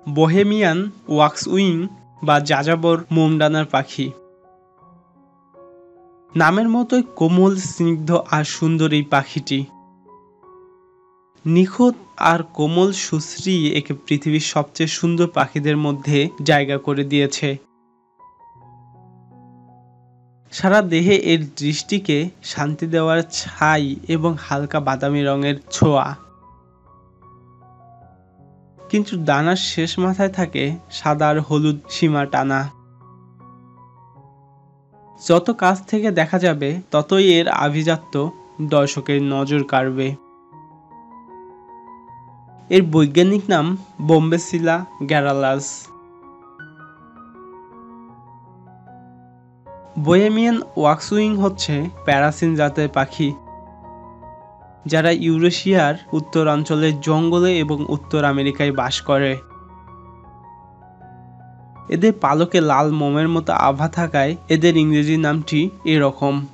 Bohemian ওয়াক্সউইং বা যাযাবর মোমডানার পাখি। নামের মতোই কোমল, স্নিগ্ধ আর সুন্দর এই পাখিটি। নিখুঁত আর কোমল সুশ্রী একে পৃথিবীর সবচেয়ে সুন্দর পাখিদের মধ্যে জায়গা করে দিয়েছে। সারা দেহে এর দৃষ্টিকে শান্তি দেওয়ার ছাই এবং হালকা বাদামি রঙের ছোঁয়া। কিন্তু ডানার শেষ মাথায় থাকে সাদা আর হলুদ সীমা টানা। যত কাছ থেকে দেখা যাবে ততই এর আভিজাত্য দর্শকের নজর কাড়বে। এর বৈজ্ঞানিক নাম বোম্বেসিলা গ্যারালাস। বোহেমিয়ান ওয়াক্সউইং হচ্ছে প্যারাসিন জাতের পাখি, যারা ইউরেশিয়ার উত্তরাঞ্চলের জঙ্গলে এবং উত্তর আমেরিকায় বাস করে। এদের পালকে লাল মোমের মতো আভা থাকায় এদের ইংরেজি নামটি এরকম।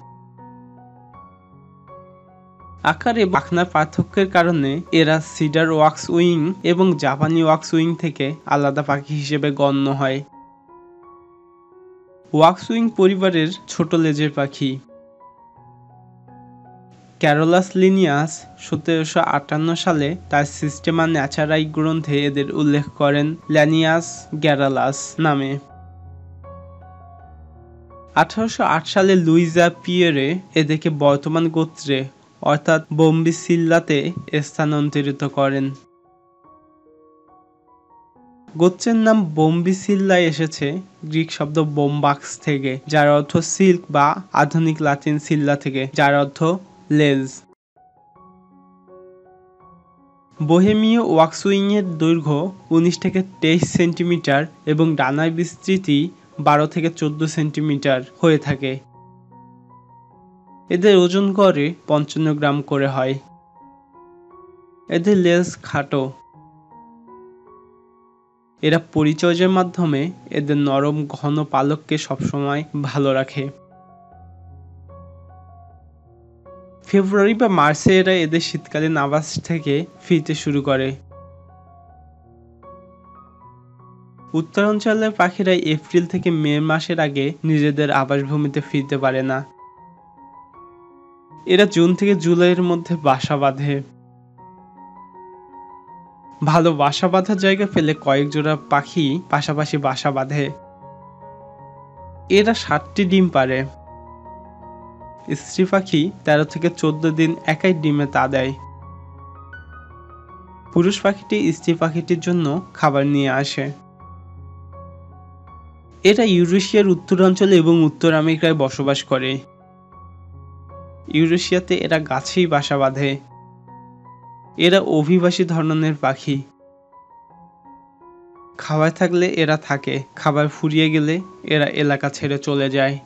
আকারে পাখনার পার্থক্যের কারণে এরা সিডার ওয়াক্সউইং এবং জাপানি ওয়াক্সউইং থেকে আলাদা পাখি হিসেবে গণ্য হয়। ওয়াক্সউইং পরিবারের ছোট লেজের পাখি। ক্যারোলাস লিনিয়াস 1758 সালে তার সিস্টেমা ন্যাচারাই গ্রন্থে এদের উল্লেখ করেন ল্যানিয়াস গ্যারালাস নামে। 1808 সালে লুইজা পিয়েরে এদেরকে বর্তমান গোত্রে অর্থাৎ বোম্বিসিল্লাতে স্থানান্তরিত করেন। গোত্রের নাম বোম্বিসিল্লা এসেছে গ্রিক শব্দ বোম্বাক্স থেকে, যার অর্থ সিল্ক, বা আধুনিক লাতিন সিল্লা থেকে, যার অর্থ লেজ। বোহেমীয় ওয়াক্সউইং এর দৈর্ঘ্য 19 থেকে 23 সেন্টিমিটার এবং ডানার বিস্তৃতি 12 থেকে 14 সেন্টিমিটার হয়ে থাকে। এদের ওজন গড়ে 55 গ্রাম করে হয়। এদের লেজ খাটো। এরা পরিচর্যার মাধ্যমে এদের নরম ঘন পালককে সবসময় ভালো রাখে। ফেব্রুয়ারি বা মার্চে এরা এদের শীতকালীন আবাস থেকে ফিরতে শুরু করে। উত্তরাঞ্চলের পাখিরা এপ্রিল থেকে মে মাসের আগে নিজেদের আবাসভূমিতে ফিরতে পারে না। এরা জুন থেকে জুলাইয়ের মধ্যে বাসা বাঁধে। ভালো বাসা বাঁধার জায়গা পেলে কয়েক জোড়া পাখি পাশাপাশি বাসা বাঁধে। এরা 7টি ডিম পাড়ে। স্ত্রী পাখি 13 থেকে 14 দিন একাই ডিমে তা দেয়। পুরুষ পাখিটি স্ত্রী পাখিটির জন্য খাবার নিয়ে আসে। এরা ইউরেশিয়ার উত্তরাঞ্চলে এবং উত্তর আমেরিকায় বসবাস করে। ইউরেশিয়াতে এরা গাছেই বাসা বাঁধে। এরা অভিবাসী ধরনের পাখি। খাবার থাকলে এরা থাকে, খাবার ফুরিয়ে গেলে এরা এলাকা ছেড়ে চলে যায়।